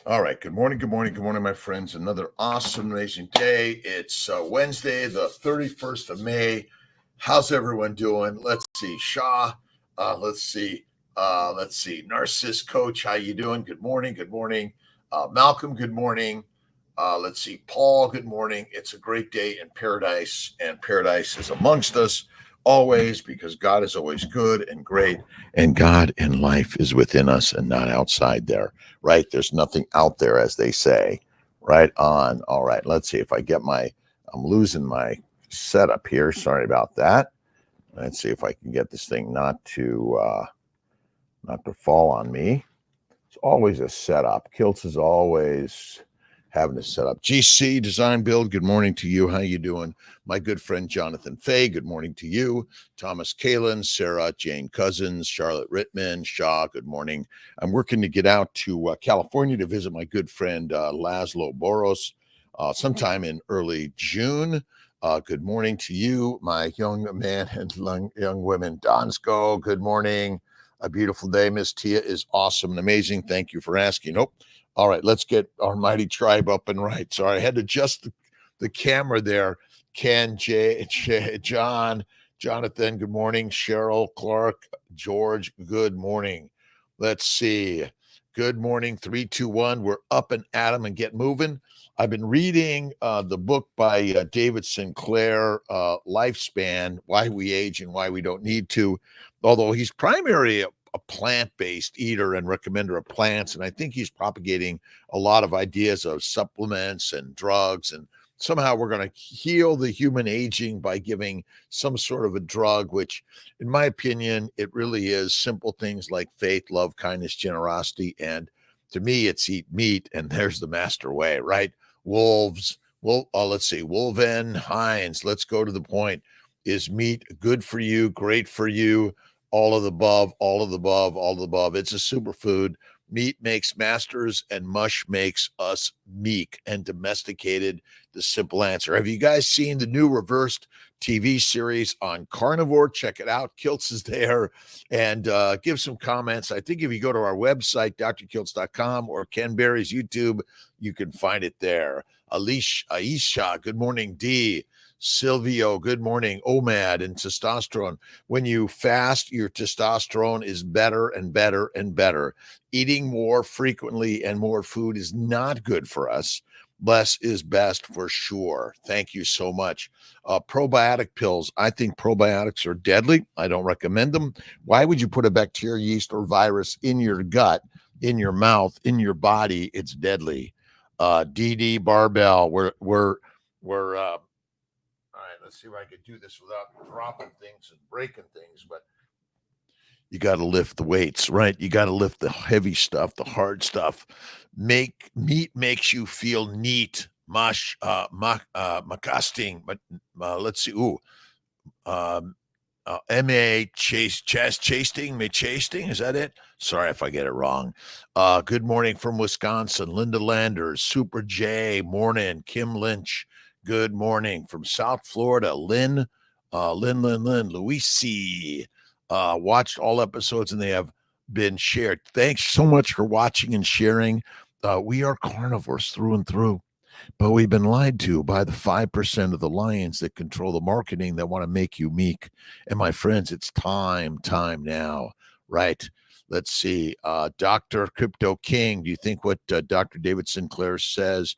All right. Good morning. Good morning. Good morning, my friends. Another awesome, amazing day. It's Wednesday, the 31st of May. How's everyone doing? Let's see. Shaw. Let's see. Let's see. Narcissist Coach. How you doing? Good morning. Good morning. Malcolm. Good morning. Let's see. Paul. Good morning. It's a great day in paradise, and paradise is amongst us always because God is always good and great, and God and life is within us and not outside there. Right? There's nothing out there, as they say. Right on. All right. Let's see if I get I'm losing my setup here. Sorry about that. Let's see if I can get this thing not to fall on me. It's always a setup. Kiltz is always having a setup. GC Design Build, good morning to you. How you doing? My good friend Jonathan Fay, good morning to you. Thomas Kalin, Sarah Jane Cousins, Charlotte Rittman, Shaw, good morning. I'm working to get out to California to visit my good friend Laszlo Boros sometime in early June. Good morning to you, my young man and young women. Donsko, good morning. A beautiful day. Miss Tia is awesome and amazing. Thank you for asking. Oh, all right. Let's get our mighty tribe up and right. Sorry, I had to adjust the camera there. Ken, John, Jonathan, good morning. Cheryl, Clark, George, good morning. Let's see. Good morning. 3, 2, 1. We're up and at 'em and get moving. I've been reading the book by David Sinclair, Lifespan, Why We Age and Why We Don't Need to. Although he's primarily a plant-based eater and recommender of plants, and I think he's propagating a lot of ideas of supplements and drugs, and somehow we're going to heal the human aging by giving some sort of a drug, which, in my opinion, it really is simple things like faith, love, kindness, generosity, and to me, it's eat meat, and there's the master way, right? Wolves, let's see, Wolven Hines, let's go to the point. Is meat good for you, great for you? All of the above, all of the above, all of the above. It's a superfood. Meat makes masters and mush makes us meek and domesticated. The simple answer. Have you guys seen the new reversed TV series on Carnivore? Check it out. Kiltz is there, and give some comments. I think if you go to our website, drkiltz.com, or Ken Berry's YouTube, you can find it there. Aisha, good morning. D. Silvio, good morning. OMAD and testosterone. When you fast, your testosterone is better and better and better. Eating more frequently and more food is not good for us. Less is best for sure. Thank you so much. Probiotic pills. I think probiotics are deadly. I don't recommend them. Why would you put a bacteria, yeast, or virus in your gut, in your mouth, in your body? It's deadly. DD Barbell. We're all right, let's see if I can do this without dropping things and breaking things, but you got to lift the weights, right? You got to lift the heavy stuff, the hard stuff. Meat makes you feel neat, makasting, but let's see. Ooh, M.A. Chasting, is that it? Sorry if I get it wrong. Good morning from Wisconsin. Linda Landers, Super J, morning. Kim Lynch, good morning. From South Florida, Lynn, Louise C. Watched all episodes and they have been shared. Thanks so much for watching and sharing. We are carnivores through and through. But we've been lied to by the 5% of the lions that control the marketing that want to make you meek. And my friends, it's time now, right? Let's see. Dr. Crypto King, do you think what Dr. David Sinclair says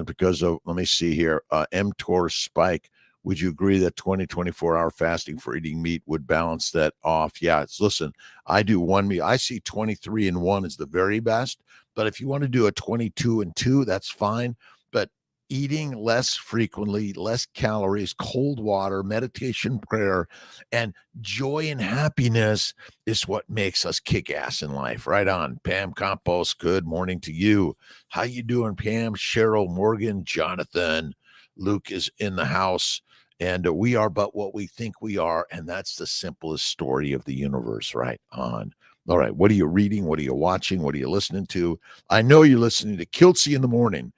because of, let me see here, mTOR spike, would you agree that 24-hour fasting for eating meat would balance that off? Yeah, listen, I do one meal. I see 23 and 1 is the very best. But if you want to do a 22 and 2, that's fine. But eating less frequently, less calories, cold water, meditation, prayer, and joy and happiness is what makes us kick ass in life. Right on. Pam Campos, good morning to you. How you doing, Pam? Cheryl, Morgan, Jonathan, Luke is in the house. And we are but what we think we are. And that's the simplest story of the universe. Right on. All right. What are you reading? What are you watching? What are you listening to? I know you're listening to Kiltzy in the morning.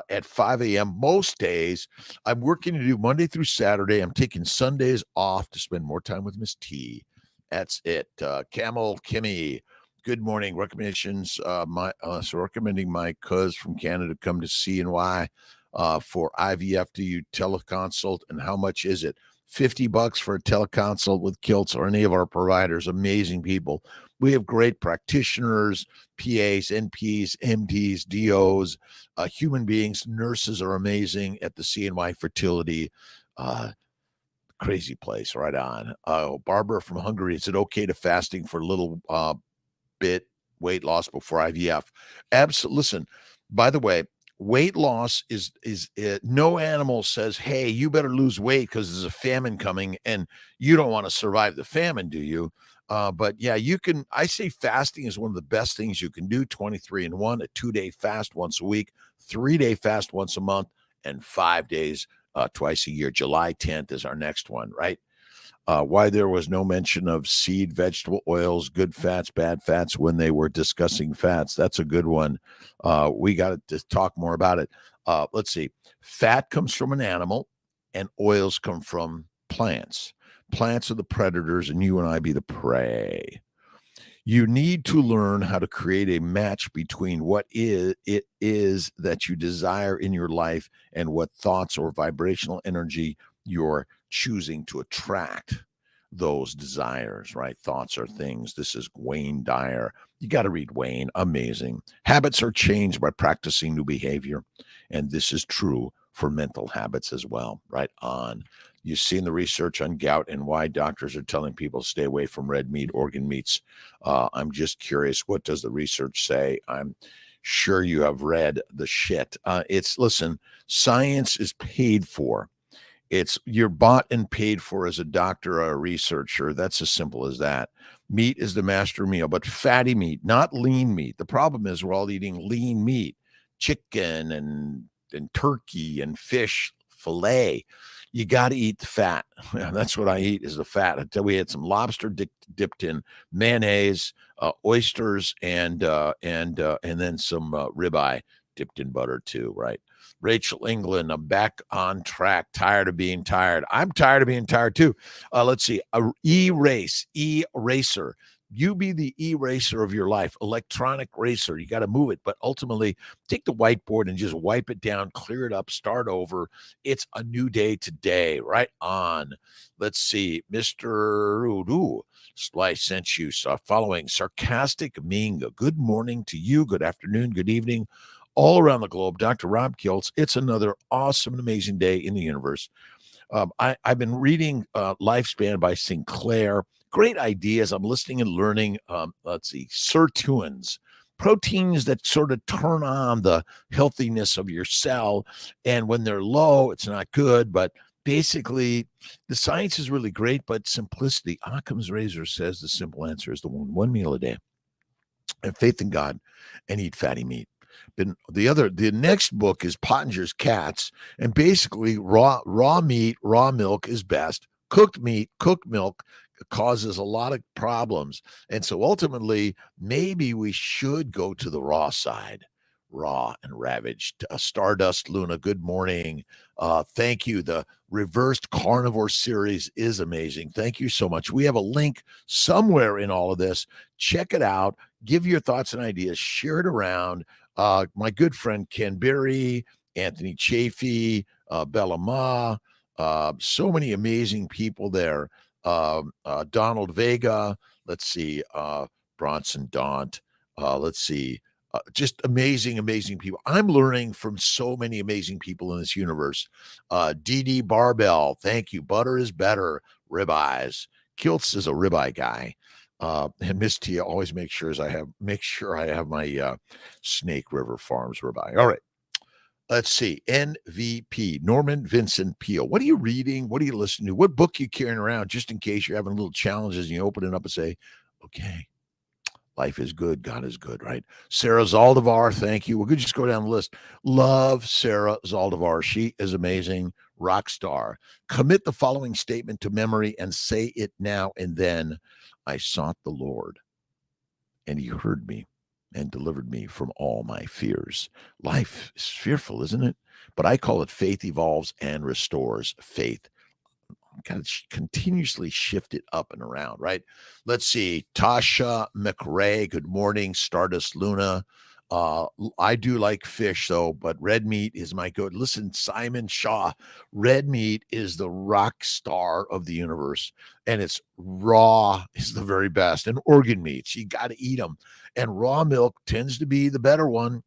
At 5 a.m. most days. I'm working to do Monday through Saturday. I'm taking Sundays off to spend more time with Miss T. That's it. Camel Kimmy, Good morning. Recommendations. Recommending my cuz from Canada come to CNY for IVF. Do you teleconsult, and how much is it? $50 for a teleconsult with Kiltz or any of our providers. Amazing people. We have great practitioners, PAs, NPs, MDs, DOs, human beings. Nurses are amazing at the CNY Fertility. Crazy place. Right on. Barbara from Hungary. Is it okay to fasting for a little bit weight loss before IVF? Absolutely. Listen, by the way, weight loss is no animal says, hey, you better lose weight because there's a famine coming and you don't want to survive the famine, do you? But yeah, you can. I say fasting is one of the best things you can do. 23-in-1, a 2-day fast once a week, 3-day fast once a month, and 5 days twice a year. July 10th is our next one, right? Why there was no mention of seed, vegetable oils, good fats, bad fats when they were discussing fats. That's a good one. We got to talk more about it. Let's see. Fat comes from an animal and oils come from plants. Plants are the predators and you and I be the prey. You need to learn how to create a match between what it is that you desire in your life and what thoughts or vibrational energy you're choosing to attract those desires, right? Thoughts are things. This is Wayne Dyer. You got to read Wayne. Amazing. Habits are changed by practicing new behavior. And this is true for mental habits as well. Right on. You've seen the research on gout and why doctors are telling people to stay away from red meat, organ meats. I'm just curious, what does the research say? I'm sure you have read the shit. Listen, science is paid for. You're bought and paid for as a doctor or a researcher. That's as simple as that. Meat is the master meal, but fatty meat, not lean meat. The problem is we're all eating lean meat, chicken and turkey and fish, filet. You got to eat the fat. That's what I eat is the fat. Until we had some lobster dipped in mayonnaise, oysters, and then some ribeye dipped in butter too, right? Rachel England, I'm back on track. Tired of being tired. I'm tired of being tired too. Let's see. E-racer. You be the eraser of your life, electronic racer. You got to move it, but ultimately take the whiteboard and just wipe it down, clear it up, start over. It's a new day today. Right on. Let's see. Mr. Udu, I sent you following Sarcastic Minga. Good morning to you. Good afternoon. Good evening. All around the globe, Dr. Rob Kiltz. It's another awesome and amazing day in the universe. I've been reading Lifespan by Sinclair. Great ideas. I'm listening and learning. Let's see, sirtuins, proteins that sort of turn on the healthiness of your cell. And when they're low, it's not good. But basically, the science is really great, but simplicity. Occam's razor says the simple answer is the one meal a day. Have faith in God and eat fatty meat. The next book is Pottinger's Cats, and basically raw meat, raw milk is best. Cooked meat, cooked milk causes a lot of problems. And so ultimately, maybe we should go to the raw side. Raw and ravaged. Stardust Luna, good morning. Thank you. The reversed carnivore series is amazing. Thank you so much. We have a link somewhere in all of this. Check it out. Give your thoughts and ideas. Share it around. My good friend Ken Berry, Anthony Chafee, Bella Ma, so many amazing people there. Donald Vega, let's see, Bronson Daunt, let's see, just amazing, amazing people. I'm learning from so many amazing people in this universe. DD Barbell, thank you. Butter is better. Ribeyes. Kiltz is a ribeye guy. And Miss Tia always make sure I have my Snake River Farms ribeye. All right. Let's see. NVP, Norman Vincent Peale. What are you reading? What are you listening to? What book are you carrying around just in case you're having little challenges and you open it up and say, okay, life is good. God is good, right? Sarah Zaldivar, thank you. We could just go down the list. Love Sarah Zaldivar. She is amazing. Rock star. Commit the following statement to memory and say it now and then. I sought the Lord, and he heard me and delivered me from all my fears. Life is fearful, isn't it? But I call it faith evolves and restores faith. Got to continuously shift it up and around, right? Let's see. Tasha McRae, good morning. Stardust Luna. I do like fish though, but red meat is my go. Listen, Simon Shaw, red meat is the rock star of the universe, and it's raw is the very best. And organ meats, you got to eat them. And raw milk tends to be the better one.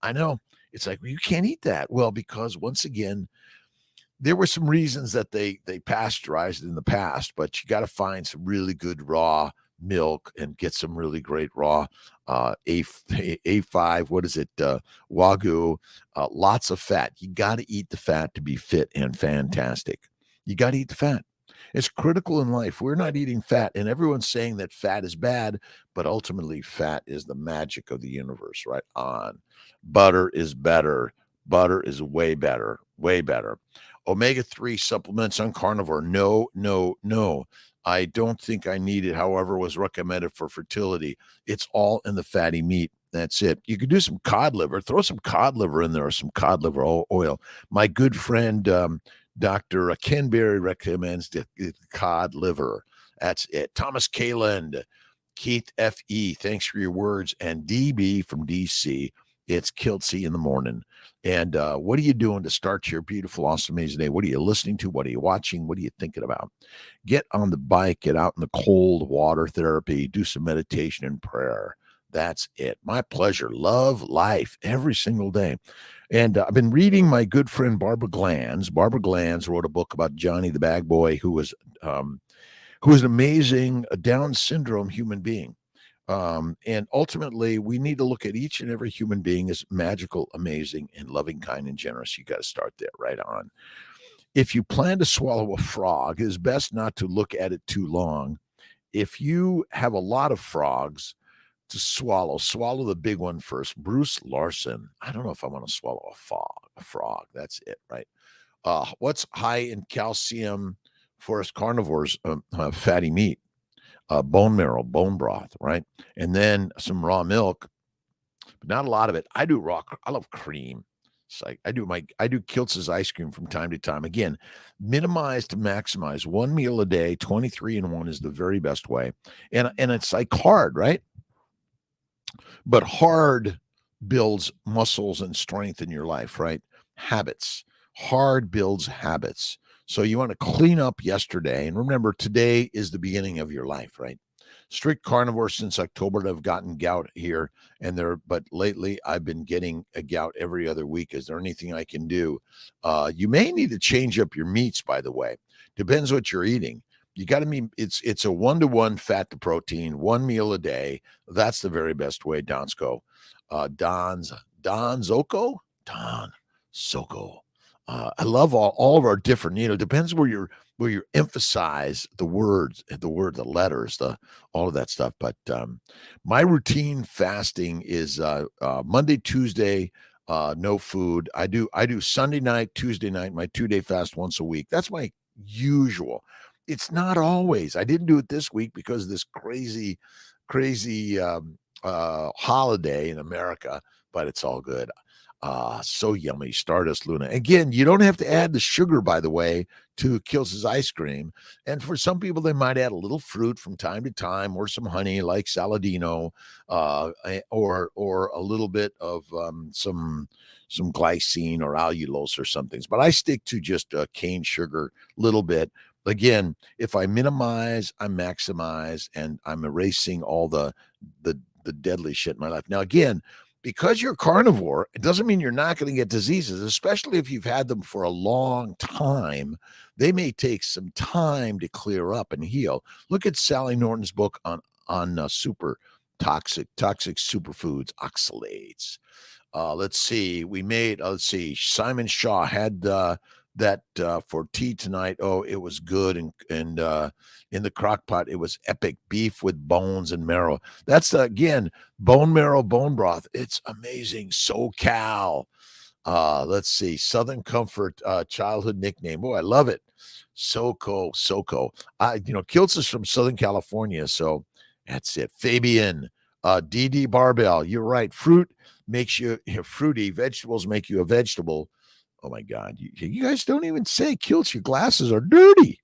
I know. It's like, well, you can't eat that. Well, because once again, there were some reasons that they pasteurized in the past, but you got to find some really good raw milk and get some really great raw A5, what is it? Wagyu, lots of fat. You got to eat the fat to be fit and fantastic. You got to eat the fat. It's critical in life. We're not eating fat, and everyone's saying that fat is bad, but ultimately fat is the magic of the universe, right on. Butter is better. Butter is way better, way better. Omega-3 supplements on carnivore. No, no, no. I don't think I need it. However, was recommended for fertility. It's all in the fatty meat. That's it. You could do some cod liver. Throw some cod liver in there or some cod liver oil. My good friend, Dr. Ken Berry recommends the cod liver. That's it. Thomas Kaland, Keith F.E., thanks for your words. And DB from D.C., it's Kiltzy in the morning. And what are you doing to start your beautiful, awesome, amazing day? What are you listening to? What are you watching? What are you thinking about? Get on the bike, get out in the cold water therapy, do some meditation and prayer. That's it. My pleasure. Love life every single day. And I've been reading my good friend Barbara Glanz. Barbara Glanz wrote a book about Johnny the Bag Boy, who was an amazing Down syndrome human being. And ultimately, we need to look at each and every human being as magical, amazing, and loving, kind, and generous. You got to start there, right on. If you plan to swallow a frog, it is best not to look at it too long. If you have a lot of frogs to swallow the big one first. Bruce Larson. I don't know if I want to swallow a frog. That's it, right? What's high in calcium for us carnivores? Fatty meat. Bone marrow, bone broth, right? And then some raw milk, but not a lot of it. I do I love cream. It's like I do Kiltz's ice cream from time to time. Again, minimize to maximize. One meal a day, 23 in one is the very best way. And it's like hard, right? But hard builds muscles and strength in your life, right? Habits. Hard builds habits. So you want to clean up yesterday. And remember, today is the beginning of your life, right? Strict carnivore since October. I've gotten gout here and there, but lately I've been getting a gout every other week. Is there anything I can do? You may need to change up your meats, by the way. Depends what you're eating. You got to mean it's a 1-to-1 fat to protein, one meal a day. That's the very best way. Don Soko. I love all of our different, depends where you emphasize the words, the letters, all of that stuff. But my routine fasting is Monday, Tuesday, no food. I do Sunday night, Tuesday night, my 2-day fast once a week. That's my usual. It's not always. I didn't do it this week because of this crazy holiday in America, but it's all good. So yummy. Stardust Luna. Again, you don't have to add the sugar, by the way, to Kiltz's ice cream. And for some people, they might add a little fruit from time to time or some honey like Saladino, or a little bit of some glycine or allulose or something. But I stick to just cane sugar, little bit. Again, if I minimize, I maximize, and I'm erasing all the deadly shit in my life. Now, again, because you're carnivore, it doesn't mean you're not going to get diseases, especially if you've had them for a long time. They may take some time to clear up and heal. Look at Sally Norton's book on super toxic superfoods, oxalates. Let's see. Simon Shaw had that for tea tonight. Oh, it was good. And in the crock pot, it was epic beef with bones and marrow. That's again, bone marrow, bone broth. It's amazing. SoCal. Let's see. Southern Comfort, childhood nickname. Oh, I love it. Soko. Kiltz is from Southern California. So that's it. Fabian, DD Barbell. You're right. Fruit makes you fruity. Vegetables make you a vegetable. Oh my God. You guys don't even say, Kiltz, your glasses are dirty.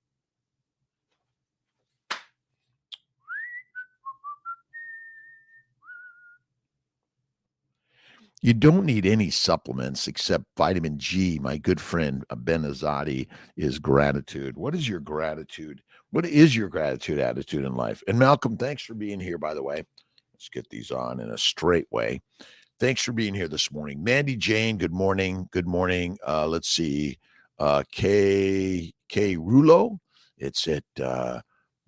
You don't need any supplements except vitamin G. My good friend Ben Azadi is gratitude. What is your gratitude? What is your gratitude attitude in life? And Malcolm, thanks for being here, by the way. Let's get these on in a straight way. Thanks for being here this morning. Mandy Jane, good morning. Good morning. Let's see. K Rulo. It's at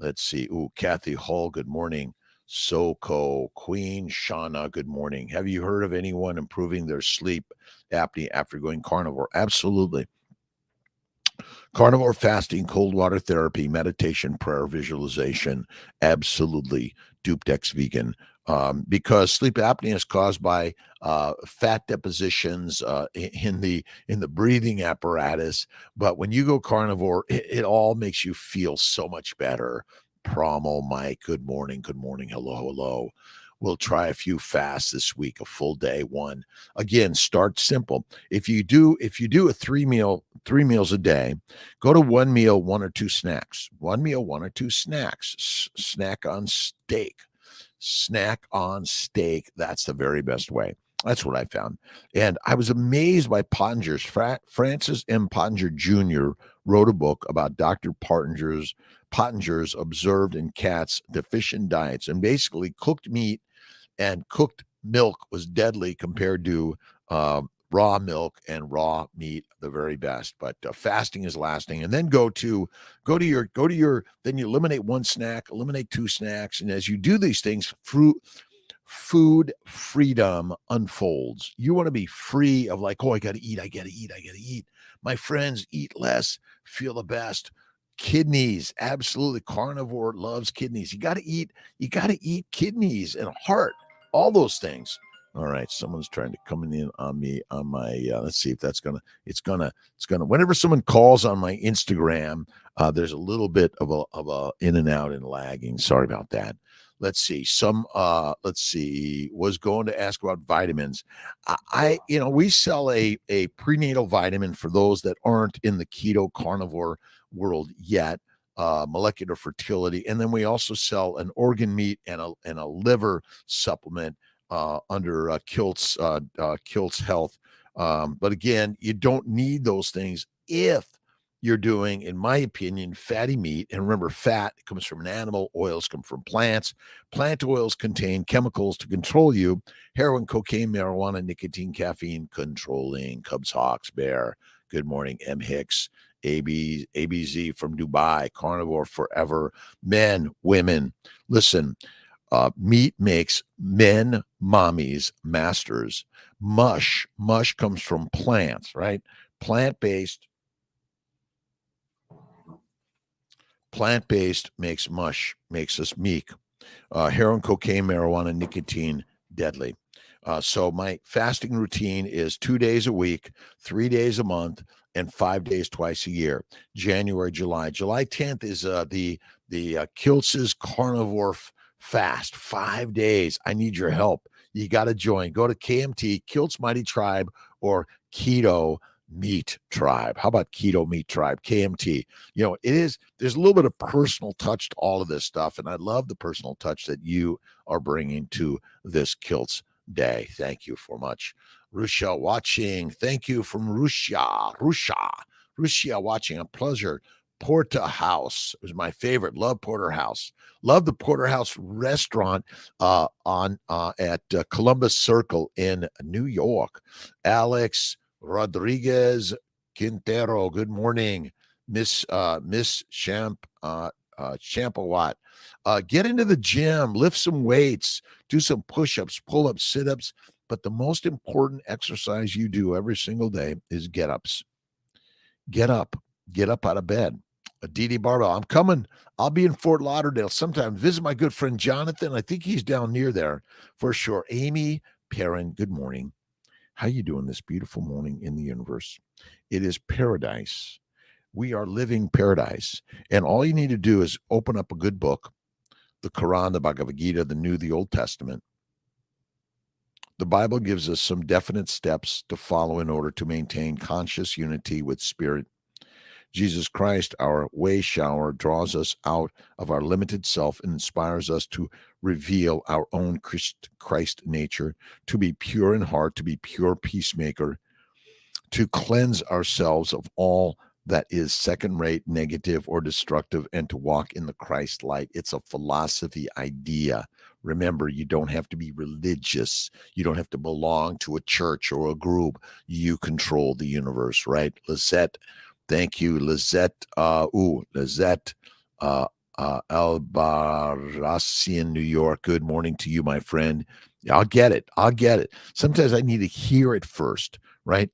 let's see. Ooh, Kathy Hall, good morning. Soko, Queen Shauna, good morning. Have you heard of anyone improving their sleep apnea after going carnivore? Absolutely. Carnivore fasting, cold water therapy, meditation, prayer, visualization, absolutely. Dupedex vegan. Because sleep apnea is caused by fat depositions in the breathing apparatus. But when you go carnivore, it all makes you feel so much better. Promo, Mike, good morning, hello, hello. We'll try a few fasts this week, a full day one. Again, start simple. If you do a three meals a day, go to one meal, one or two snacks. One meal, one or two snacks. Snack on steak. Snack on steak. That's the very best way. That's what I found. And I was amazed by Pottinger's. Francis M. Pottinger Jr. wrote a book about Dr. Pottinger's observed in cats deficient diets. And basically, cooked meat and cooked milk was deadly compared to raw milk and raw meat, the very best. But fasting is lasting. And then go to your then you eliminate one snack, eliminate two snacks, and as you do these things, food freedom unfolds. You want to be free of like, oh, I gotta eat. My friends, eat less, feel the best. Kidneys, absolutely. Carnivore loves kidneys. You gotta eat kidneys and heart, all those things. All right, someone's trying to come in on me on my. Let's see if that's it's gonna. Whenever someone calls on my Instagram, there's a little bit of a in and out and lagging. Sorry about that. Let's see. Was going to ask about vitamins. We sell a prenatal vitamin for those that aren't in the keto carnivore world yet. Molecular fertility, and then we also sell an organ meat and a liver supplement under Kiltz Health. But again, you don't need those things if you're doing, in my opinion, fatty meat. And remember, fat comes from an animal, oils come from plants. Plant oils contain chemicals to control you: heroin, cocaine, marijuana, nicotine, caffeine, controlling. Cubs, Hawks, Bear. Good morning, M. Hicks. ABZ from Dubai, carnivore forever. Men, women, listen, meat makes men mommies masters. Mush comes from plants, right? Plant-based makes mush, makes us meek. Heroin, cocaine, marijuana, nicotine, deadly. So my fasting routine is 2 days a week, 3 days a month, and 5 days twice a year. January, July 10th is the Kiltz's carnivore fast, 5 days. I need your help. You got to join. Go to KMT Kiltz Mighty Tribe or Keto Meat Tribe. How about Keto Meat Tribe, KMT? There's a little bit of personal touch to all of this stuff, and I love the personal touch that you are bringing to this Kiltz day. Thank you so much. Russia watching. Thank you from Russia watching. A pleasure. Porterhouse was my favorite. Love Porterhouse. Love the Porterhouse restaurant at Columbus Circle in New York. Alex Rodriguez Quintero, good morning. Miss Champawat. Get into the gym, lift some weights, do some push-ups, pull-ups, sit-ups. But the most important exercise you do every single day is get-ups. Get up out of bed. Didi Barbell, I'm coming. I'll be in Fort Lauderdale sometime. Visit my good friend Jonathan. I think he's down near there for sure. Amy Perrin, good morning. How you doing this beautiful morning in the universe? It is paradise. We are living paradise. And all you need to do is open up a good book, the Quran, the Bhagavad Gita, the New, the Old Testament. The Bible gives us some definite steps to follow in order to maintain conscious unity with spirit. Jesus Christ, our way shower, draws us out of our limited self and inspires us to reveal our own Christ nature, to be pure in heart, to be pure peacemaker, to cleanse ourselves of all that is second-rate, negative, or destructive, and to walk in the Christ light. It's a philosophy idea. Remember, you don't have to be religious. You don't have to belong to a church or a group. You control the universe, right? Lizette, thank you. Lizette, Lizette Albarracin, New York. Good morning to you, my friend. I'll get it. I'll get it. Sometimes I need to hear it first, right?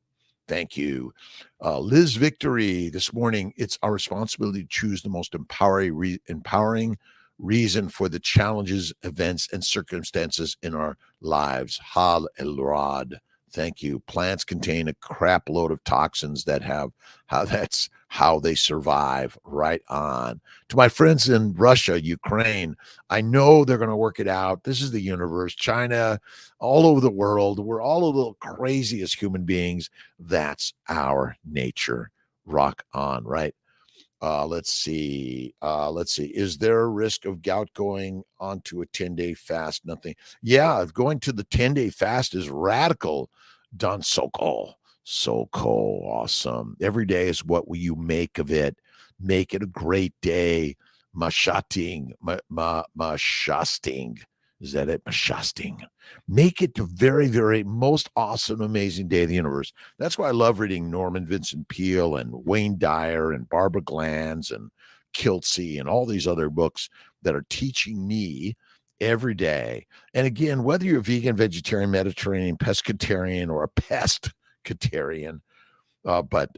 Thank you. Liz Victory, this morning, it's our responsibility to choose the most empowering reason for the challenges, events, and circumstances in our lives. Hal Elrod, thank you. Plants contain a crap load of toxins that's how they survive. Right on. To my friends in Russia, Ukraine, I know they're going to work it out. This is the universe. China, all over the world. We're all a little crazy as human beings. That's our nature. Rock on, right? Let's see. Is there a risk of gout going onto a 10-day fast? Nothing. Yeah, going to the 10-day fast is radical. Done so cool. So cool. Awesome. Every day is what will you make of it. Make it a great day. Mashasting. Mashasting. Is that it? Mashasting. Make it the very, very most awesome, amazing day of the universe. That's why I love reading Norman Vincent Peale and Wayne Dyer and Barbara Glanz and Kiltz and all these other books that are teaching me every day. And again, whether you're vegan, vegetarian, Mediterranean, pescatarian, or a pescatarian, or a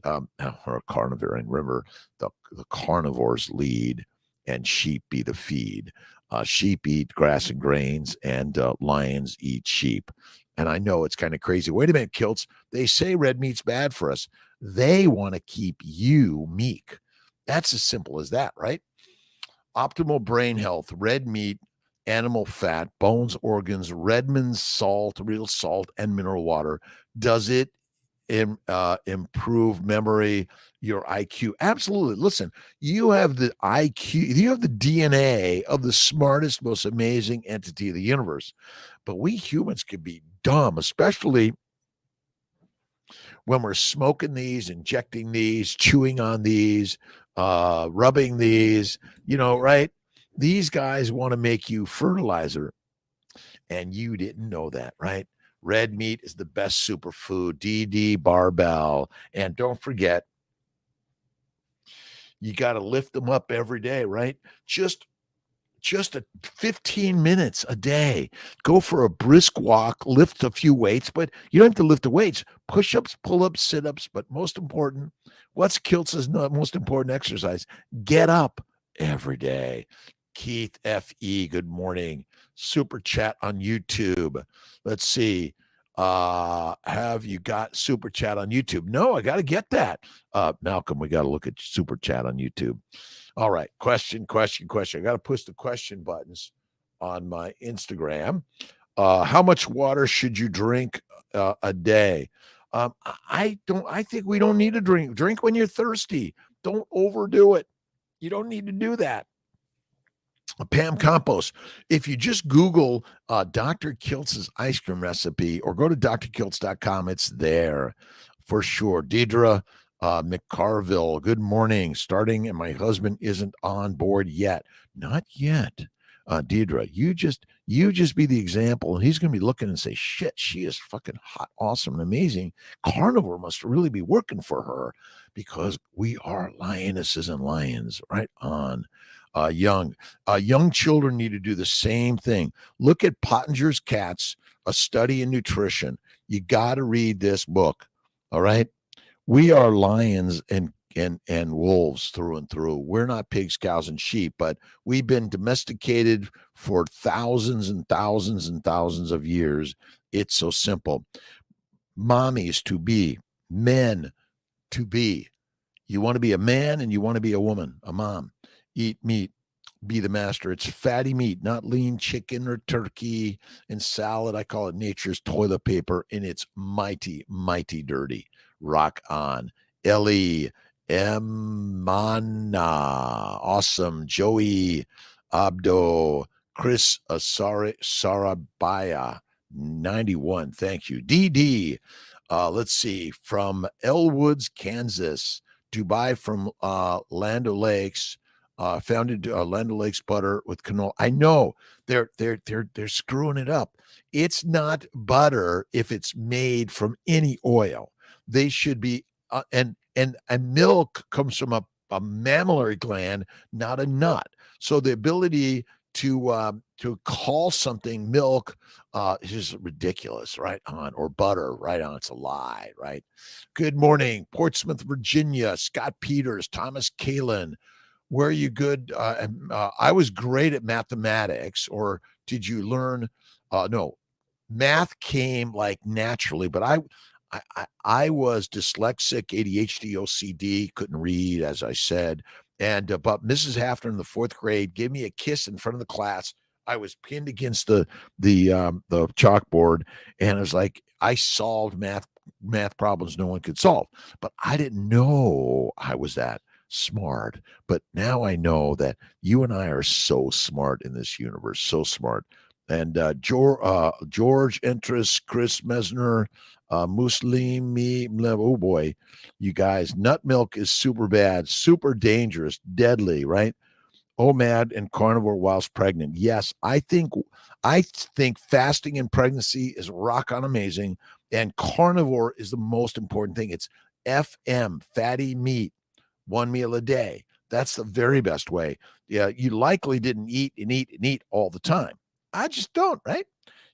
carnivore, and remember, the carnivores lead and sheep be the feed. Sheep eat grass and grains, and lions eat sheep. And I know it's kind of crazy. Wait a minute, Kiltz. They say red meat's bad for us. They want to keep you meek. That's as simple as that, right? Optimal brain health, red meat, animal fat, bones, organs, Redmond's salt, real salt, and mineral water. Does it improve memory, your IQ? Absolutely. Listen, you have the IQ, you have the DNA of the smartest, most amazing entity of the universe. But we humans can be dumb, especially when we're smoking these, injecting these, chewing on these, rubbing these, right? These guys want to make you fertilizer, and you didn't know that, right? Red meat is the best superfood. DD Barbell. And don't forget, you got to lift them up every day, right? Just 15 minutes a day. Go for a brisk walk, lift a few weights, but you don't have to lift the weights. Push-ups, pull-ups, sit-ups, but most important, what's Kiltz's most important exercise? Get up every day. Keith F.E., good morning. Super chat on YouTube. Let's see. Have you got super chat on YouTube? No, I got to get that. Malcolm, we got to look at super chat on YouTube. All right. Question. I got to push the question buttons on my Instagram. How much water should you drink a day? I think we don't need to drink. Drink when you're thirsty. Don't overdo it. You don't need to do that. Pam Campos, if you just Google Dr. Kiltz's ice cream recipe or go to drkiltz.com, it's there for sure. Deidre McCarville, good morning. Starting and my husband isn't on board yet. Not yet. Deidre, you just be the example, and he's going to be looking and say, shit, she is fucking hot, awesome, and amazing. Carnivore must really be working for her because we are lionesses and lions, right on. Young children need to do the same thing. Look at Pottinger's Cats, A Study in Nutrition. You got to read this book. All right. We are lions and wolves through and through. We're not pigs, cows, and sheep, but we've been domesticated for thousands and thousands and thousands of years. It's so simple. Mommies to be, men to be. You want to be a man and you want to be a woman, a mom. Eat meat, be the master. It's fatty meat, not lean chicken or turkey and salad. I call it nature's toilet paper, and it's mighty, mighty dirty. Rock on. Ellie, Emana, awesome. Joey, Abdo, Chris Sarabaya 91. Thank you. DD. Let's see. From Elwoods, Kansas. Dubai from Land O'Lakes. Founded Land O'Lakes butter with canola. I know they're screwing it up. It's not butter if it's made from any oil. They should be and milk comes from a mammillary gland, not a nut. So the ability to call something milk is just ridiculous, right on, or butter, right on. It's a lie, right? Good morning, Portsmouth, Virginia. Scott Peters, Thomas Kalin. Were you good? I was great at mathematics, or did you learn? No, math came like naturally, but I was dyslexic, ADHD, OCD, couldn't read, as I said. And but Mrs. Hafner in the 4th grade gave me a kiss in front of the class. I was pinned against the chalkboard, and it was like I solved math problems no one could solve. But I didn't know I was that smart. But now I know that you and I are so smart in this universe, so smart. And George Interest, Chris Mesner, Muslimi, oh boy, you guys, nut milk is super bad, super dangerous, deadly, right? OMAD and carnivore whilst pregnant. Yes, I think fasting in pregnancy is rock on amazing, and carnivore is the most important thing. It's FM, fatty meat, 1 meal a day. That's the very best way. Yeah, you likely didn't eat and eat and eat all the time. I just don't, right?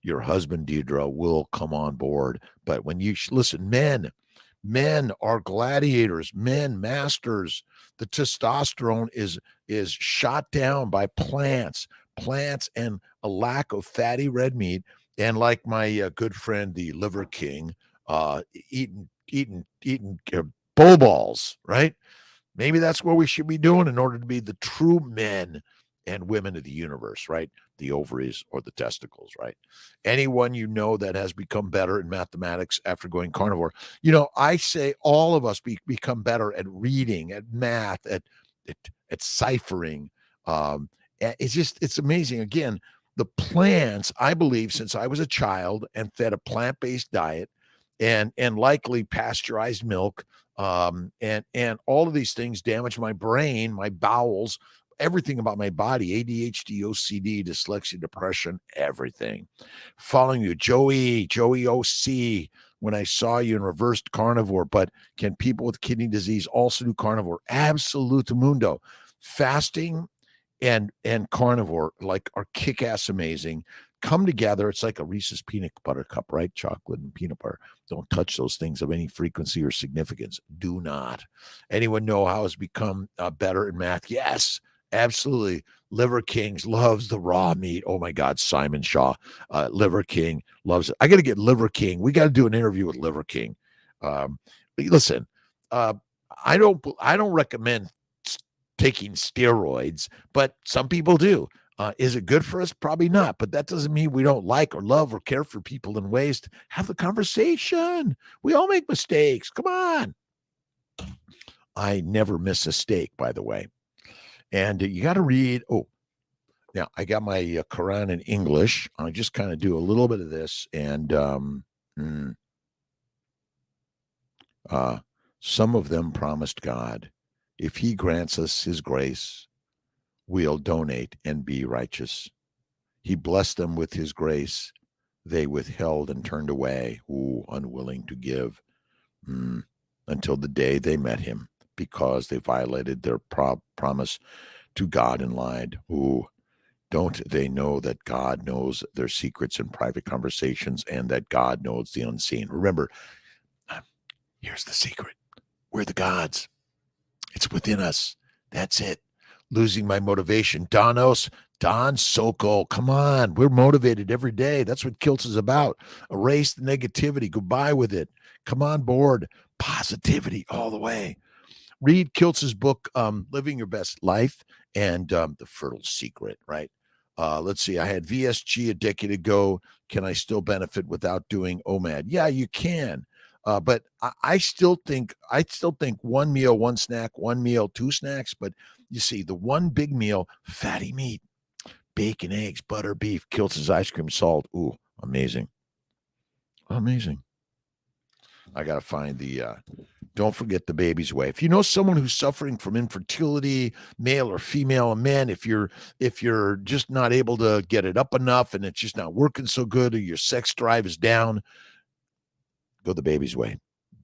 Your husband, Deidre, will come on board. But when you listen, men are gladiators, men masters. The testosterone is shot down by plants and a lack of fatty red meat. And like my good friend, the Liver King, eating bowl balls, right? Maybe that's what we should be doing in order to be the true men and women of the universe, right? The ovaries or the testicles, right? Anyone you know that has become better in mathematics after going carnivore, I say all of us become better at reading, at math, at ciphering. It's amazing. Again, the plants, I believe, since I was a child and fed a plant-based diet and likely pasteurized milk, and all of these things damage my brain, my bowels, everything about my body, ADHD, OCD, dyslexia, depression, everything. Following you, Joey OC, when I saw you in reversed carnivore, but can people with kidney disease also do carnivore? Absolutumundo. Fasting and carnivore are kick-ass amazing. Come together. It's like a Reese's peanut butter cup, right? Chocolate and peanut butter. Don't touch those things of any frequency or significance. Do not. Anyone know how it's become better in math? Yes, absolutely. Liver Kings loves the raw meat. Oh my God, Simon Shaw, Liver King loves it. I got to get Liver King. We got to do an interview with Liver King. Listen, I don't recommend taking steroids, but some people do. Is it good for us? Probably not. But that doesn't mean we don't like or love or care for people in ways to have the conversation. We all make mistakes. Come on. I never miss a steak, by the way. And you got to read. Oh, now I got my Quran in English. I just kind of do a little bit of this. And some of them promised God, if he grants us his grace, we'll donate and be righteous. He blessed them with his grace. They withheld and turned away, unwilling to give, until the day they met him, because they violated their promise to God and lied. Don't they know that God knows their secrets and private conversations, and that God knows the unseen? Remember, here's the secret. We're the gods. It's within us. That's it. Losing my motivation. Don Sokol, come on. We're motivated every day. That's what Kiltz is about. Erase the negativity. Goodbye with it. Come on board. Positivity all the way. Read Kiltz's book, Living Your Best Life, and The Fertile Secret, right? Let's see. I had VSG a decade ago. Can I still benefit without doing OMAD? Yeah, you can. But I still think one meal, one snack, one meal, two snacks. But you see, the one big meal, fatty meat, bacon, eggs, butter, beef, Kiltz's ice cream, salt. Ooh, amazing. Amazing. I got to find the, don't forget the baby's way. If you know someone who's suffering from infertility, male or female, men, if you're just not able to get it up enough and it's just not working so good, or your sex drive is down, go the baby's way.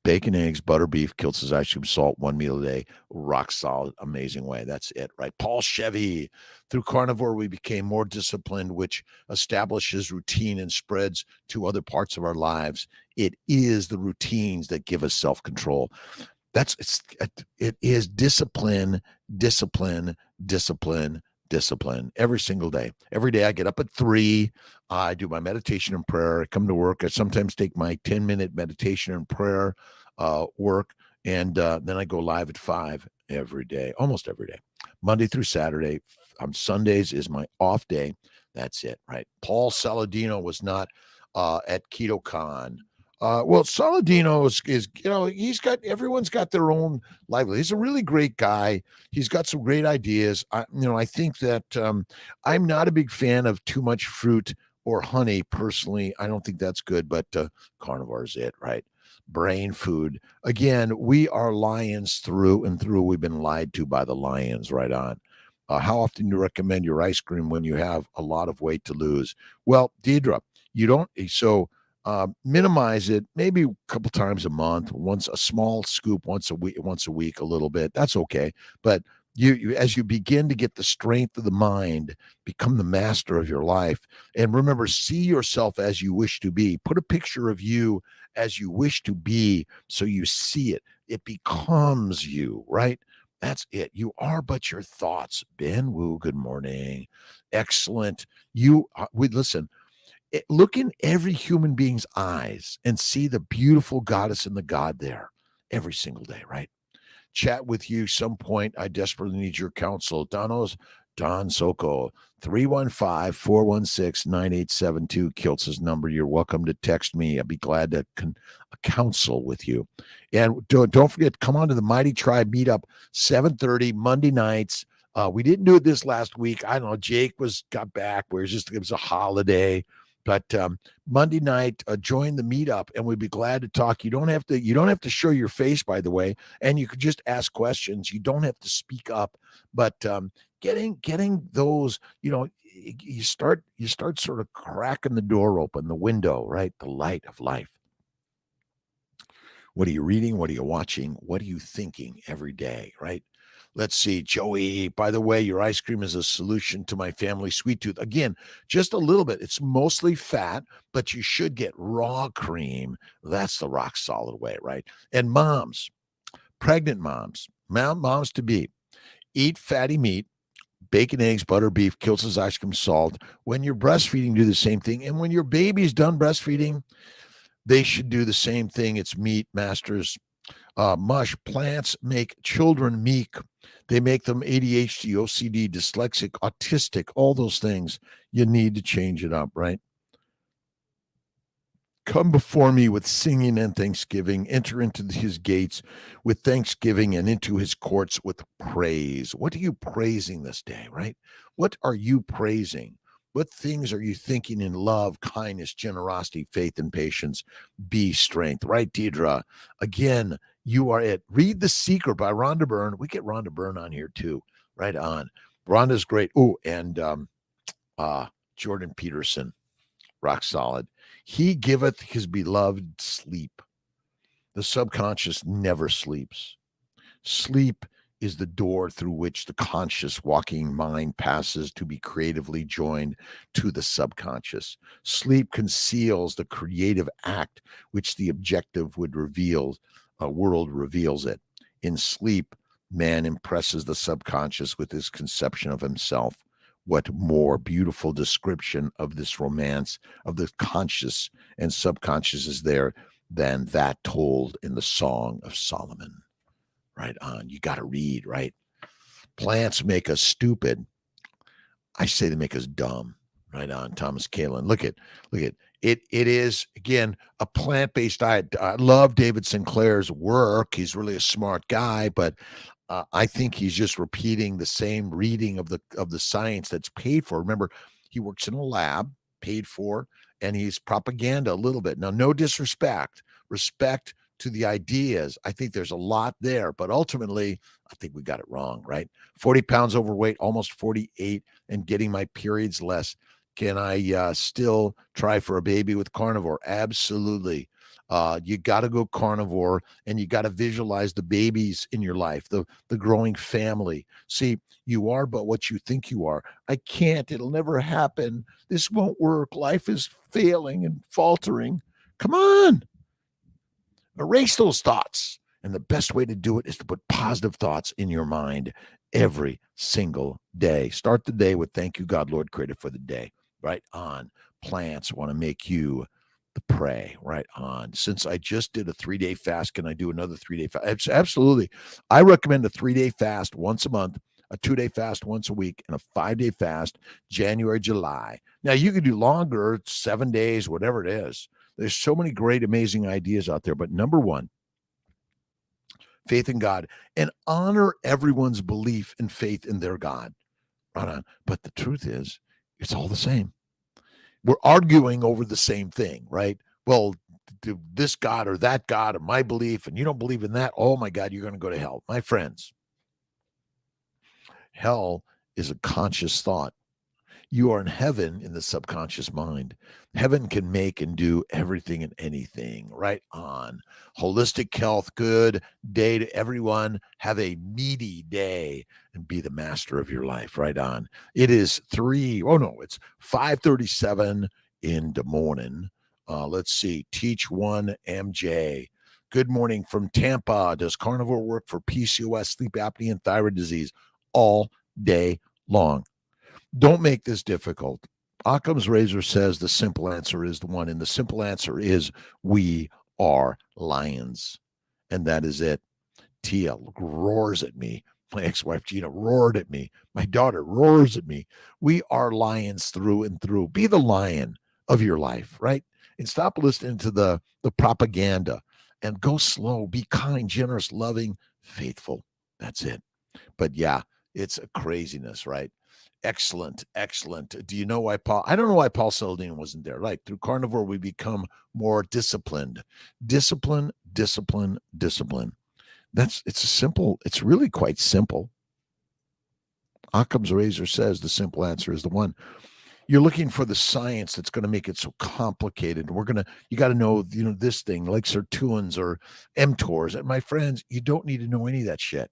Bacon, eggs, butter, beef, Kiltz's ice cream, salt, one meal a day, rock solid, amazing way. That's it, right? Paul Chevy. Through Carnivore, we became more disciplined, which establishes routine and spreads to other parts of our lives. It is the routines that give us self-control. It is discipline, discipline, discipline, discipline every single day. Every day I get up at 3. I do my meditation and prayer. I come to work. I sometimes take my 10-minute meditation and prayer work. And then I go live at 5 every day, almost every day, Monday through Saturday. Sundays is my off day. That's it, right? Paul Saladino was not at KetoCon. Well, Saladino is everyone's got their own livelihood. He's a really great guy. He's got some great ideas. I think that I'm not a big fan of too much fruit or honey personally. I don't think that's good, but carnivore is it, right? Brain food. Again, we are lions through and through. We've been lied to by the lions, right on. How often do you recommend your ice cream when you have a lot of weight to lose? Well, Deidre, you don't. So minimize it maybe a couple times a month, once a small scoop, once a week, a little bit. That's okay. But you as you begin to get the strength of the mind, become the master of your life. And remember, see yourself as you wish to be. Put a picture of you as you wish to be so you see it. It becomes you, right? That's it. You are but your thoughts. Ben Wu, good morning. Excellent. Listen. Look in every human being's eyes and see the beautiful goddess and the god there every single day, right? Chat with you some point. I desperately need your counsel. Don Soko, 315-416-9872. Kiltz's number. You're welcome to text me. I'd be glad to counsel with you. And don't forget, come on to the Mighty Tribe meetup, 7:30 Monday nights. We didn't do it this last week. I don't know. Jake got back where it was a holiday. But Monday night, join the meetup, and we'd be glad to talk. You don't have to show your face, by the way, and you could just ask questions. You don't have to speak up. But getting those, you start sort of cracking the door open, the window, right? The light of life. What are you reading? What are you watching? What are you thinking every day, right? Let's see, Joey, by the way, your ice cream is a solution to my family sweet tooth. Again, just a little bit. It's mostly fat, but you should get raw cream. That's the rock solid way, right? And moms, pregnant moms to be, eat fatty meat, bacon, eggs, butter, beef, Kiltz's ice cream, salt. When you're breastfeeding, do the same thing. And when your baby's done breastfeeding, they should do the same thing. It's meat, masters. Mush. Plants make children meek. They make them ADHD, OCD, dyslexic, autistic, all those things. You need to change it up, right? Come before me with singing and thanksgiving. Enter into his gates with thanksgiving and into his courts with praise. What are you praising this day, right? What are you praising? What things are you thinking in love, kindness, generosity, faith, and patience? Be strength, right, Deidre? Again, you are it. Read The Secret by Rhonda Byrne. We get Rhonda Byrne on here too. Right on. Rhonda's great. Oh, and Jordan Peterson, rock solid. He giveth his beloved sleep. The subconscious never sleeps. Sleep is the door through which the conscious walking mind passes to be creatively joined to the subconscious. Sleep conceals the creative act which the objective would reveal. A world reveals it. In sleep, man impresses the subconscious with his conception of himself. What more beautiful description of this romance of the conscious and subconscious is there than that told in the Song of Solomon? Right on. You got to read, right? Plants make us stupid. I say they make us dumb. Right on. Thomas Kalin. Look at it. It is, again, a plant-based diet. I love David Sinclair's work. He's really a smart guy, but I think he's just repeating the same reading of the science that's paid for. Remember, he works in a lab, paid for, and he's propaganda a little bit. Now, no disrespect, respect to the ideas. I think there's a lot there, but ultimately, I think we got it wrong, right? 40 pounds overweight, almost 48, and getting my periods less. Can I still try for a baby with carnivore? Absolutely. You got to go carnivore, and you got to visualize the babies in your life, the growing family. See, you are but what you think you are. I can't. It'll never happen. This won't work. Life is failing and faltering. Come on. Erase those thoughts. And the best way to do it is to put positive thoughts in your mind every single day. Start the day with thank you, God, Lord, creator, for the day. Right on. Plants want to make you the prey. Right on. Since I just did a 3-day fast, can I do another 3-day fast? Absolutely. I recommend a 3-day fast once a month, a 2-day fast once a week, and a 5-day fast January, July. Now, you can do longer, 7 days, whatever it is. There's so many great, amazing ideas out there. But number one, faith in God, and honor everyone's belief and faith in their God. Right on. But the truth is, it's all the same. We're arguing over the same thing, right? Well, this God or that God or my belief, and you don't believe in that. Oh my God, you're going to go to hell. My friends, hell is a conscious thought. You are in heaven in the subconscious mind. Heaven can make and do everything and anything. Right on. Holistic health, good day to everyone. Have a meaty day and be the master of your life. Right on. It is it's 5:37 in the morning. Let's see. Teach one MJ. Good morning from Tampa. Does carnivore work for PCOS, sleep apnea, and thyroid disease all day long? Don't make this difficult. Occam's razor says the simple answer is the one, and the simple answer is we are lions. And that is it. Tia roars at me. My ex-wife Gina roared at me. My daughter roars at me. We are lions through and through. Be the lion of your life, right? And stop listening to the propaganda and go slow. Be kind, generous, loving, faithful. That's it. But yeah, it's a craziness, right? Excellent. Do you know why I don't know why Paul Saladin wasn't there. Like through carnivore, we become more disciplined. Discipline. It's really quite simple. Occam's razor says the simple answer is the one. You're looking for the science that's going to make it so complicated. You got to know, this thing like sirtuins or mTORs. And my friends, you don't need to know any of that shit.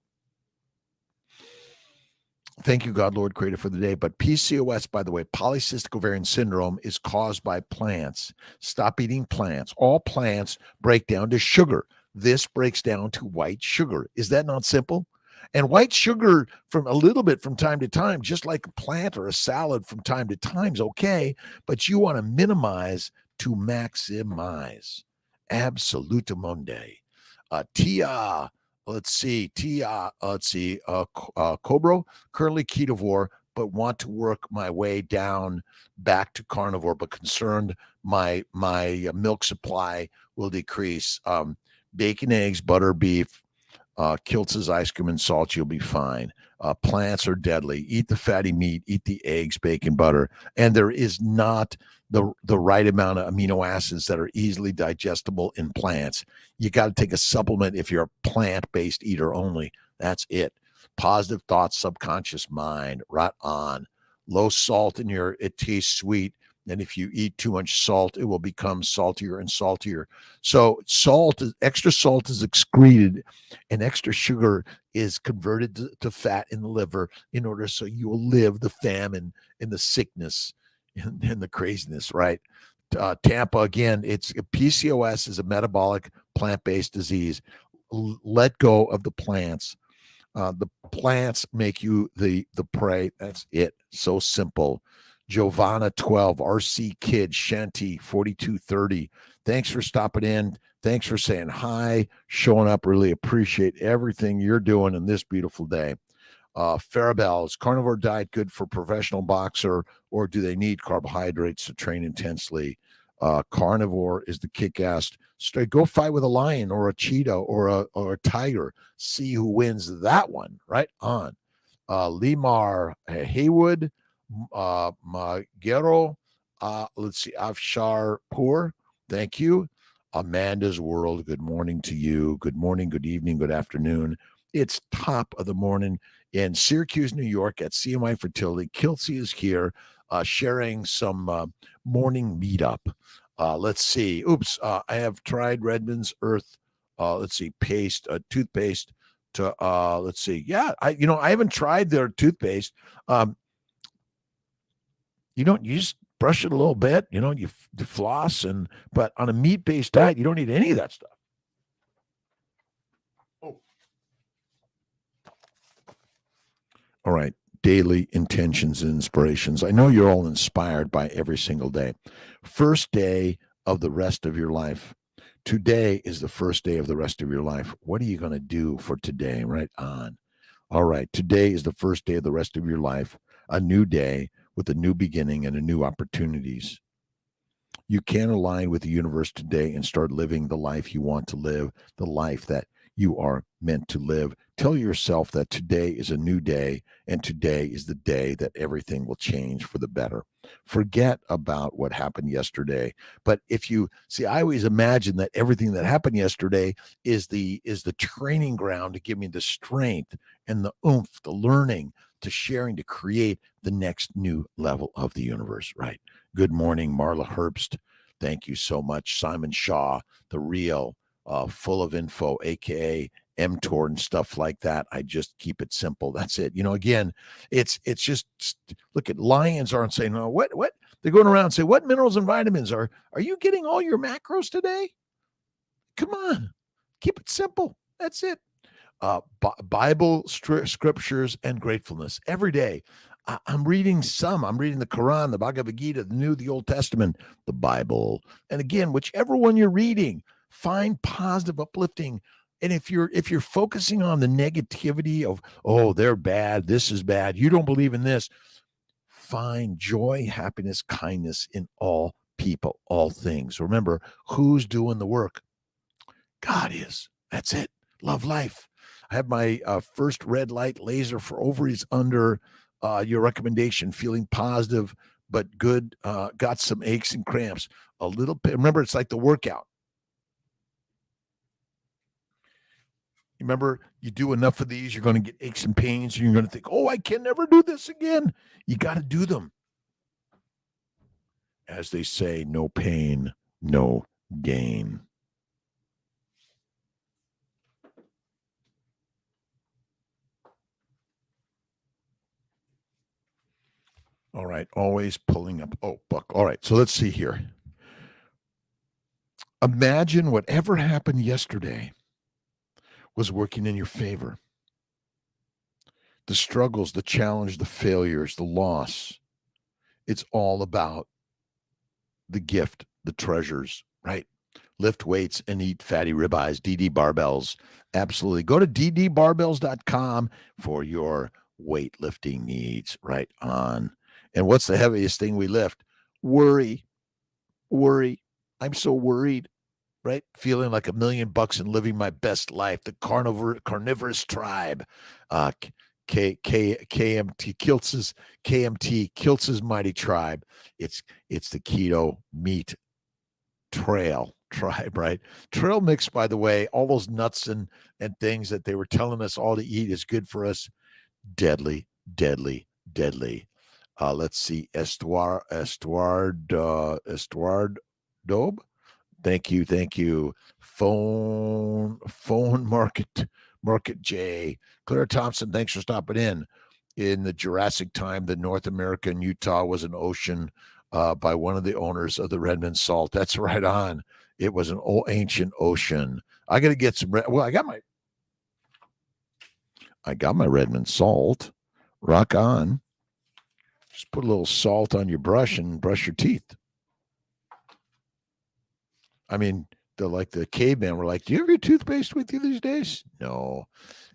Thank you, God, Lord, creator, for the day. But PCOS, by the way, polycystic ovarian syndrome, is caused by plants. Stop eating plants. All plants break down to sugar. This breaks down to white sugar. Is that not simple? And white sugar from a little bit from time to time, just like a plant or a salad from time to time is okay, but you want to minimize to maximize. Absolutamonde. Tia. Cobro, currently ketovore, but want to work my way down back to carnivore, but concerned my milk supply will decrease. Bacon, eggs, butter, beef, Kiltz's ice cream and salt, you'll be fine. Plants are deadly. Eat the fatty meat, eat the eggs, bacon, butter. And there is not the right amount of amino acids that are easily digestible in plants. You got to take a supplement if you're a plant-based eater only. That's it. Positive thoughts, subconscious mind, right on. Low salt it tastes sweet. And if you eat too much salt, it will become saltier and saltier. So extra salt is excreted, and extra sugar is converted to fat in the liver in order so you will live the famine and the sickness and the craziness, right? Tampa, again, it's PCOS is a metabolic plant-based disease. Let go of the plants. The plants make you the prey. That's it. So simple. Giovanna 12, RC Kid, Shanti 4230. Thanks for stopping in. Thanks for saying hi, showing up. Really appreciate everything you're doing in this beautiful day. Farabelle, is carnivore diet good for professional boxer, or do they need carbohydrates to train intensely? Carnivore is the kick-ass straight. Go fight with a lion or a cheetah or a tiger. See who wins that one. Right on. Limar Haywood, Magero. Let's see, Afshar Poor. Thank you. Amanda's World. Good morning to you. Good morning, good evening, good afternoon. It's top of the morning in Syracuse, New York at CMI Fertility. Kiltz is here sharing some morning meetup. Let's see. Oops. I have tried Redmond's Earth. Let's see. Toothpaste to let's see. Yeah, I haven't tried their toothpaste. You just brush it a little bit, you floss, but on a meat-based diet, you don't need any of that stuff. Oh. All right. Daily intentions and inspirations. I know you're all inspired by every single day. First day of the rest of your life. Today is the first day of the rest of your life. What are you going to do for today? Right on. All right. Today is the first day of the rest of your life. A new day with a new beginning and a new opportunities. You can align with the universe today and start living the life you want to live, the life that you are meant to live. Tell yourself that today is a new day, and today is the day that everything will change for the better. Forget about what happened yesterday. But if you see, I always imagine that everything that happened yesterday is the training ground to give me the strength and the oomph, the learning, to sharing, to create the next new level of the universe, right? Good morning, Marla Herbst. Thank you so much. Simon Shaw, the real, full of info, aka mTOR and stuff like that. I just keep it simple. That's it. Again, it's just look at lions aren't saying, no, what? They're going around and say, what minerals and vitamins are you getting all your macros today? Come on, keep it simple. That's it. Bible scriptures and gratefulness every day. I'm reading the Quran, the Bhagavad Gita, the New, the Old Testament, the Bible. And again, whichever one you're reading, find positive, uplifting. And if you're focusing on the negativity of, oh, they're bad, this is bad, you don't believe in this, find joy, happiness, kindness in all people, all things. Remember, who's doing the work? God is. That's it. Love life. I have my first red light laser for ovaries under your recommendation, feeling positive but good. Got some aches and cramps. A little bit. Remember, it's like the workout. Remember, you do enough of these, you're going to get aches and pains, and you're going to think, oh, I can never do this again. You got to do them. As they say, no pain, no gain. All right, always pulling up. Oh, Buck. All right, so let's see here. Imagine whatever happened yesterday was working in your favor. The struggles, the challenge, the failures, the loss. It's all about the gift, the treasures, right? Lift weights and eat fatty ribeyes, DD barbells. Absolutely. Go to ddbarbells.com for your weightlifting needs. Right on. And what's the heaviest thing we lift? Worry. I'm so worried, right? Feeling like $1 million and living my best life. The carnivorous tribe. KMT Kiltz's mighty tribe. It's the keto meat trail tribe, right? Trail mix, by the way, all those nuts and things that they were telling us all to eat is good for us. Deadly. Let's see, Estuard Daube. Thank you. Phone Market J. Claire Thompson, thanks for stopping in. In the Jurassic time, the North America and Utah was an ocean by one of the owners of the Redmond Salt. That's right on. It was an old ancient ocean. I got to get some. Well, I got my Redmond Salt. Rock on. Just put a little salt on your brush and brush your teeth. I mean, the caveman were like, do you have your toothpaste with you these days? No.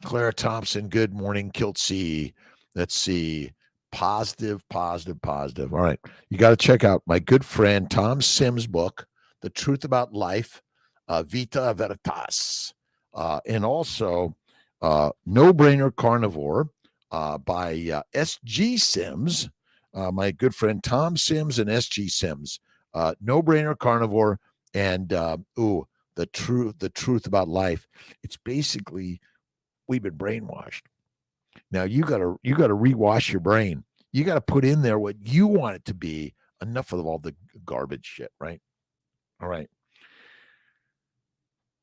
Clara Thompson, good morning, Kiltz. Let's see. Positive, positive, positive. All right. You got to check out my good friend Tom Sims' book, The Truth About Life, Vita Veritas. And also No Brainer Carnivore by S.G. Sims, my good friend Tom Sims and S.G. Sims. No Brainer Carnivore and the truth about life. It's basically we've been brainwashed. Now you gotta rewash your brain. You gotta put in there what you want it to be. Enough of all the garbage shit, right? All right.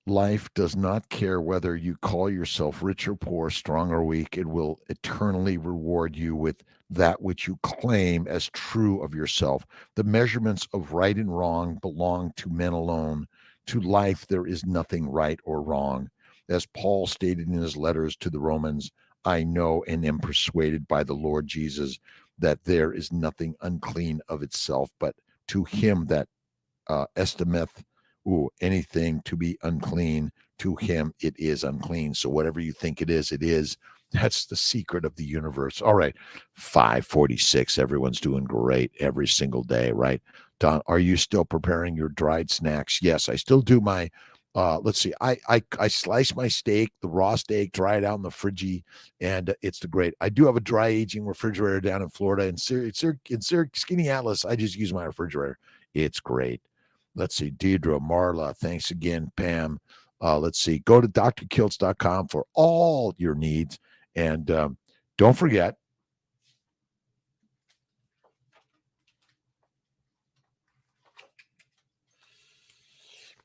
Life does not care whether you call yourself rich or poor, strong or weak. It will eternally reward you with that which you claim as true of yourself. The measurements of right and wrong belong to men alone. To life, there is nothing right or wrong. As Paul stated in his letters to the Romans, I know and am persuaded by the Lord Jesus that there is nothing unclean of itself, but to him that estimeth anything to be unclean, to him it is unclean. So whatever you think it is, it is. That's the secret of the universe. All right, 5:46. Everyone's doing great every single day, right? Don, are you still preparing your dried snacks? Yes, I still do my. Let's see. I slice my steak, the raw steak, dry it out in the fridgie, and it's the great. I do have a dry aging refrigerator down in Florida, in Skinny Atlas. I just use my refrigerator. It's great. Let's see, Deidre, Marla, thanks again, Pam. Let's see, go to drkiltz.com for all your needs. And don't forget,